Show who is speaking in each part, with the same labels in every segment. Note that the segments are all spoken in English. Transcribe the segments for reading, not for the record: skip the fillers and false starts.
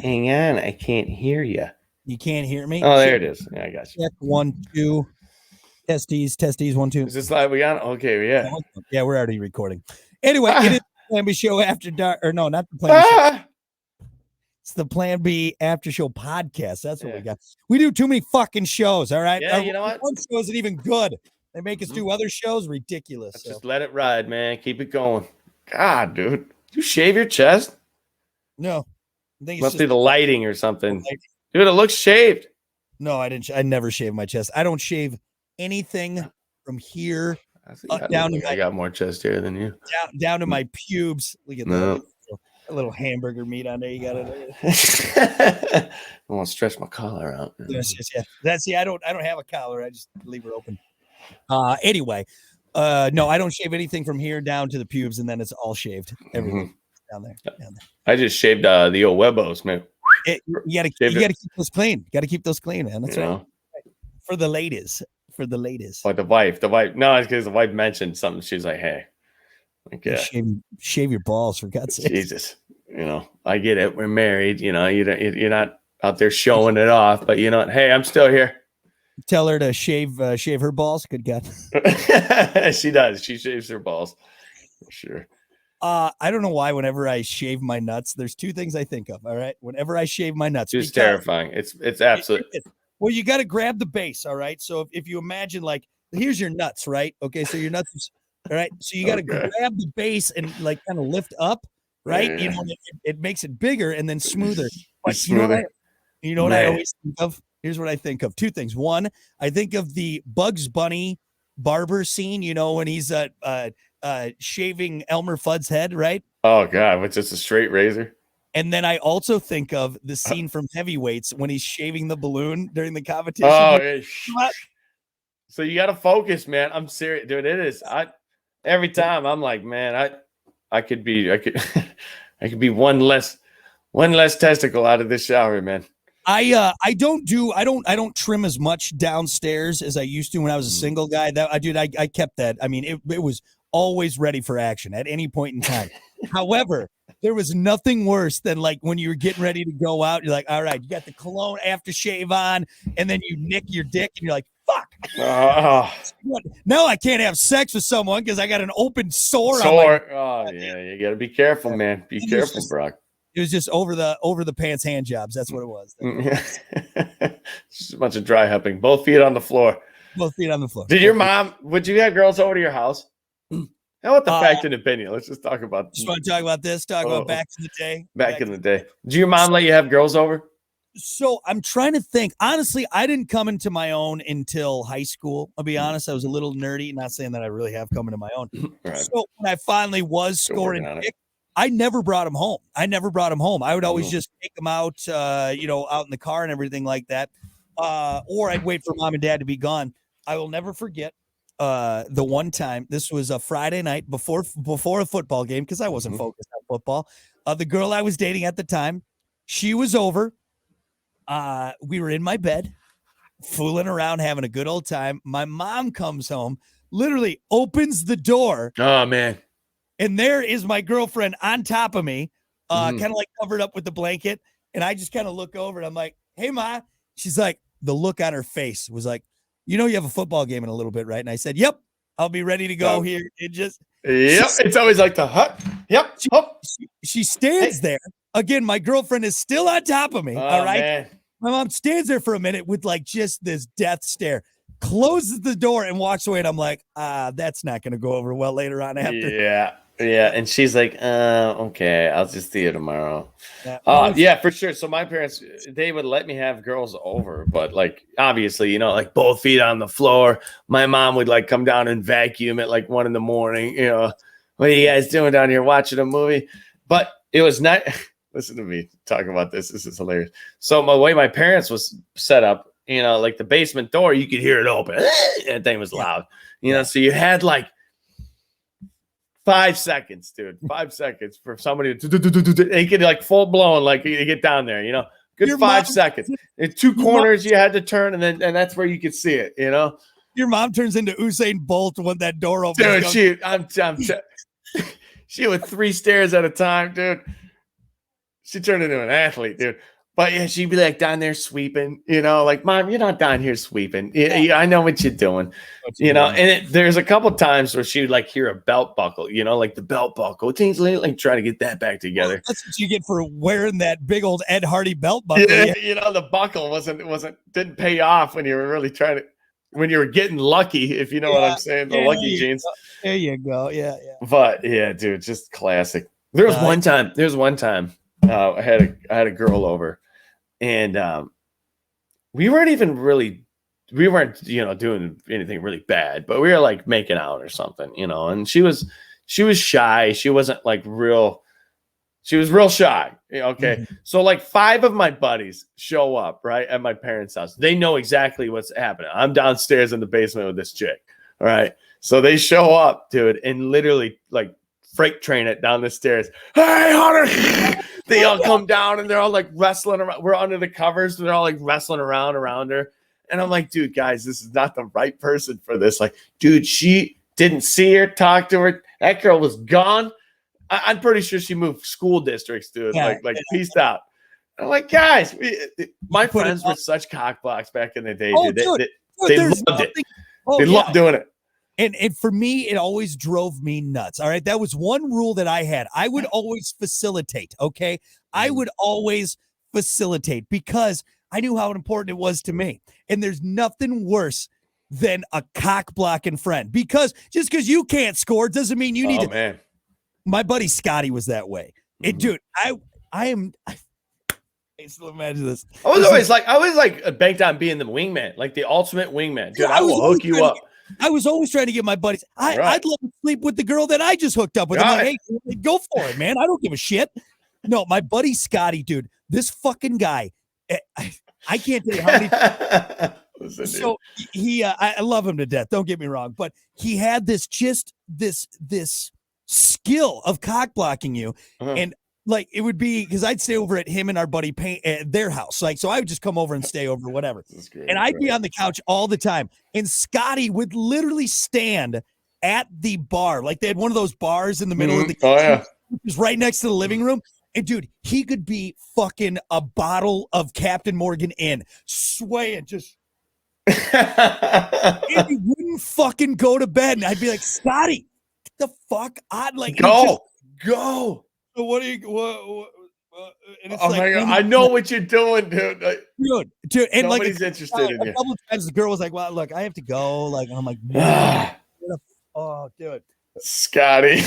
Speaker 1: Hang on, I can't hear you.
Speaker 2: You can't hear me?
Speaker 1: Oh, there it is. Yeah, I got you.
Speaker 2: Check 1, 2. Testes, 1, 2.
Speaker 1: Is this live? We got it? Okay, yeah.
Speaker 2: Yeah, we're already recording. Anyway, it is the Plan B Show After Dark. Or no, not the Plan B Show. It's the Plan B After Show podcast. That's what we got. We do too many fucking shows, all right?
Speaker 1: Yeah, you know what?
Speaker 2: One show isn't even good. They make us do other shows. Ridiculous.
Speaker 1: Just let it ride, man. Keep it going. God, dude. You shave your chest?
Speaker 2: No. I think it's
Speaker 1: Must be the lighting or something. Dude, it looks shaved.
Speaker 2: No, I didn't. I never shave my chest. I don't shave anything from here down to
Speaker 1: I got more chest hair than you.
Speaker 2: Down to my pubes. Look at that. A little hamburger meat on there. You got it.
Speaker 1: I want to stretch my collar out.
Speaker 2: That's I don't have a collar. I just leave it open. Anyway, no, I don't shave anything from here down to the pubes, and then it's all shaved. Everything down there.
Speaker 1: I just shaved the old Webos, man.
Speaker 2: You gotta keep those clean. Got to keep those clean, man. That's right. For the ladies.
Speaker 1: Like the wife. No, it's because the wife mentioned something. She's like, "Hey,
Speaker 2: shave your balls for God's sake."
Speaker 1: Jesus, I get it. We're married. You're not out there showing it off, but hey, I'm still here.
Speaker 2: Tell her to shave her balls. Good God.
Speaker 1: She does. She shaves her balls. For sure.
Speaker 2: I don't know why whenever I shave my nuts, there's two things I think of. All right. Whenever I shave my nuts.
Speaker 1: It's terrifying. It's absolutely.
Speaker 2: Well, you got to grab the base. All right. So if you imagine here's your nuts, right? Okay. So your nuts. All right. So you got to grab the base and kind of lift up, right?
Speaker 1: Yeah.
Speaker 2: It makes it bigger and then smoother.
Speaker 1: Smoother.
Speaker 2: You know what I always think of? Here's what I think of. Two things. One, I think of the Bugs Bunny barber scene, when he's shaving Elmer Fudd's head, right?
Speaker 1: Oh God, it's just a straight razor.
Speaker 2: And then I also think of the scene from Heavyweights when he's shaving the balloon during the competition.
Speaker 1: Oh, so you got to focus, man. I'm serious, dude. It is. Every time I'm like, man, I could be one less testicle out of this shower, man.
Speaker 2: I don't trim as much downstairs as I used to when I was a single guy. I kept that. I mean, it was always ready for action at any point in time. However, there was nothing worse than when you were getting ready to go out, you're like, all right, you got the cologne aftershave on, and then you nick your dick and you're like, fuck. Now I can't have sex with someone because I got an open sore.
Speaker 1: You got to be careful, man. Be careful, Brock.
Speaker 2: It was just over the pants hand jobs. That's what it was.
Speaker 1: Just a bunch of dry humping. Both feet on the floor. Did your mom? Would you have girls over to your house? How about the fact and opinion? Let's just talk about.
Speaker 2: Just want to talk about this. Talk about back in the day.
Speaker 1: Back in the day. Did your mom let you have girls over?
Speaker 2: So I'm trying to think. Honestly, I didn't come into my own until high school. I'll be honest. I was a little nerdy. Not saying that I really have come into my own. Right. So when I finally was scoring dick, I never brought him home. I would always just take him out, out in the car and everything like that. Or I'd wait for mom and dad to be gone. I will never forget the one time. This was a Friday night before a football game because I wasn't focused on football. The girl I was dating at the time, she was over. We were in my bed, fooling around, having a good old time. My mom comes home, literally opens the door.
Speaker 1: Oh, man.
Speaker 2: And there is my girlfriend on top of me, kind of covered up with the blanket. And I just kind of look over and I'm like, hey, Ma. She's like, the look on her face was like, you have a football game in a little bit, right? And I said, yep, I'll be ready to go here.
Speaker 1: It's always like the hut. Yep.
Speaker 2: She stands there. Again, my girlfriend is still on top of me. All right. Man. My mom stands there for a minute with just this death stare, closes the door and walks away. And I'm like, that's not going to go over well later on after.
Speaker 1: Yeah. Yeah. And she's like, okay, I'll just see you tomorrow. Yeah, for sure. So my parents, they would let me have girls over, but obviously, both feet on the floor. My mom would come down and vacuum at 1 a.m. What are you guys doing down here watching a movie? But it was not. Listen to me talk about this. This is hilarious. So the way my parents was set up, the basement door, you could hear it open. That thing was loud. So you had 5 seconds, dude. 5 seconds for somebody to they get full blown, you get down there, good. Your 5 seconds. In 2 corners you had to turn, and that's where you could see it,
Speaker 2: Your mom turns into Usain Bolt when that door opens.
Speaker 1: Dude, she would 3 stairs at a time, dude. she turned into an athlete, dude. But yeah, she'd be like down there sweeping, like, Mom, you're not down here sweeping. Yeah, I know what you're doing, and there's a couple times where she would like hear a belt buckle, like the belt buckle. Things like trying to get that back together.
Speaker 2: That's what you get for wearing that big old Ed Hardy belt buckle.
Speaker 1: Yeah, the buckle didn't pay off when you were really when you were getting lucky, if you know what I'm saying, the lucky jeans.
Speaker 2: There you go. Yeah.
Speaker 1: But yeah, dude, just classic. There was one time I had a girl over, and we weren't doing anything really bad, but we were like making out or something, and she was shy. She wasn't like she was real shy. Okay. Mm-hmm. So like 5 of my buddies show up right at my parents' house. They know exactly what's happening. I'm downstairs in the basement with this chick. All right. So they show up, dude, and literally like freight train it down the stairs. Hey, Hunter. They all come down and they're all like wrestling around. We're under the covers. And they're all like wrestling around her. And I'm like, dude, guys, this is not the right person for this. Like, dude, she didn't see her, talk to her. That girl was gone. I'm pretty sure she moved school districts, dude. Yeah, like peaced out. I'm like, guys, my friends were such cockblocks back in the day, dude. They loved it. They loved doing it.
Speaker 2: And for me, it always drove me nuts. All right. That was one rule that I had. I would always facilitate. Okay. I would always facilitate because I knew how important it was to me. And there's nothing worse than a cock blocking friend, because just because you can't score doesn't mean you need to.
Speaker 1: Man.
Speaker 2: My buddy Scotty was that way. And dude, I still imagine this.
Speaker 1: I was like banked on being the wingman, like the ultimate wingman. Dude, I will hook you up.
Speaker 2: I was always trying to get my buddies. I'd love to sleep with the girl that I just hooked up with. I'm like, hey, go for it, man. I don't give a shit. No, my buddy Scotty, dude, this fucking guy, I can't tell you how many. Listen, so he, I love him to death. Don't get me wrong, but he had this skill of cock blocking you. And like, it would be because I'd stay over at him and our buddy Payne at their house. Like, so I would just come over and stay over, whatever. And I'd be on the couch all the time. And Scotty would literally stand at the bar. Like, they had one of those bars in the middle of the kitchen, which was right next to the living room. And dude, he could be fucking a bottle of Captain Morgan in, swaying, just. And he wouldn't fucking go to bed. And I'd be like, Scotty, get the fuck on. Like,
Speaker 1: go.
Speaker 2: So what do you? And it's
Speaker 1: my God, I know what you're doing, dude.
Speaker 2: Dude, and
Speaker 1: nobody's interested in you.
Speaker 2: A couple of times the girl was like, "Well, look, I have to go." Like, and I'm like, man, oh, dude,
Speaker 1: Scotty.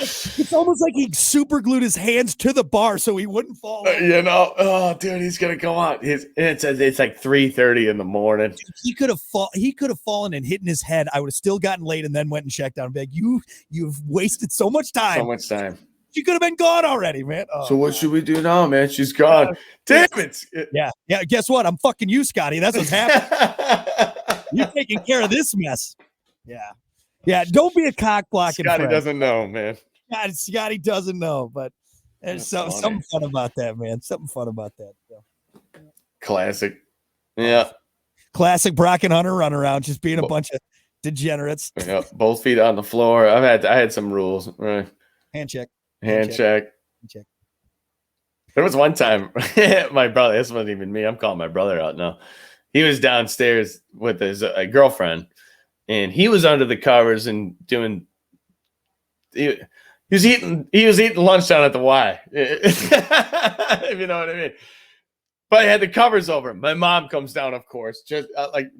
Speaker 2: It's almost like he super glued his hands to the bar so he wouldn't fall.
Speaker 1: Oh, dude, he's gonna go out. It's like 3:30 in the morning. Dude,
Speaker 2: he could have fallen and hit in his head. I would have still gotten late and then went and checked out and be like, you've wasted so much time. She could have been gone already, man.
Speaker 1: So what should we do now, man? She's gone. Damn it.
Speaker 2: Yeah. Guess what? I'm fucking you, Scotty. That's what's happening. You're taking care of this mess. Yeah. Don't be a cock blocking.
Speaker 1: Scotty doesn't know, man.
Speaker 2: God, Scotty doesn't know, but there's something fun about that, man. Something fun about that. So.
Speaker 1: Classic. Yeah.
Speaker 2: Classic Brock and Hunter run around, just being a bunch of degenerates.
Speaker 1: Yeah, both feet on the floor. I had some rules. Right.
Speaker 2: Hand check.
Speaker 1: There was one time my brother, this wasn't even me, I'm calling my brother out now. He was downstairs with his girlfriend, and he was under the covers and doing he was eating lunch down at the Y. If you know what I mean. But I had the covers over him. My mom comes down, of course, just like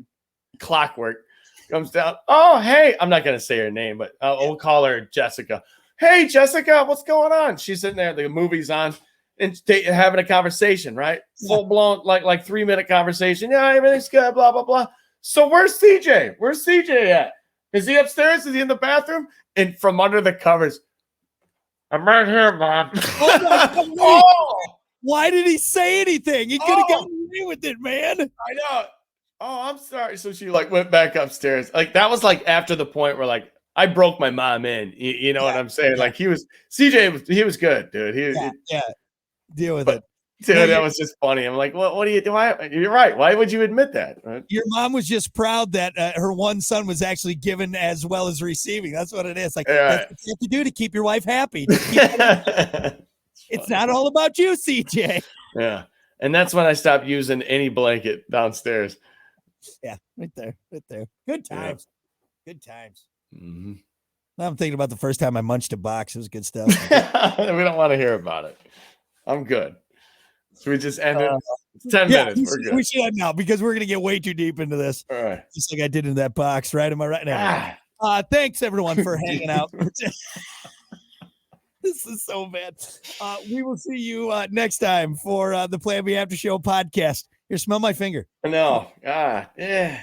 Speaker 1: clockwork, comes down. Oh, hey, I'm not gonna say her name, but we'll call her Jessica. Hey, Jessica, what's going on? She's sitting there, the movie's on, and having a conversation, right? Full blown, like 3-minute conversation. Yeah, everything's good, blah, blah, blah. So where's CJ? Where's CJ at? Is he upstairs? Is he in the bathroom? And from under the covers, I'm right here, Mom.
Speaker 2: Why did he say anything? He could have gotten away with it, man.
Speaker 1: I know. Oh, I'm sorry. So she like went back upstairs. Like that was like after the point where like I broke my mom in. You know what I'm saying? Yeah. Like he was good, dude.
Speaker 2: Deal with it.
Speaker 1: Dude, that was just funny. I'm like, what do you do? You're right. Why would you admit that? Right?
Speaker 2: Your mom was just proud that her one son was actually given as well as receiving. That's what it is. Like, that's what you have to do to keep your wife happy. It's not all about you, CJ.
Speaker 1: Yeah. And that's when I stopped using any blanket downstairs.
Speaker 2: Yeah, right there. Good times. Yeah. Good times.
Speaker 1: Mm-hmm.
Speaker 2: Now I'm thinking about the first time I munched a box. It was good stuff.
Speaker 1: We don't want to hear about it. I'm good. So we just end it. It's 10 minutes. We're good.
Speaker 2: We should end now because we're going to get way too deep into this.
Speaker 1: All right.
Speaker 2: Just like I did in that box, right? Am I right now? Thanks, everyone, for hanging out. This is so bad. We will see you next time for the Plan B After Show podcast. Here, smell my finger.
Speaker 1: No. Yeah.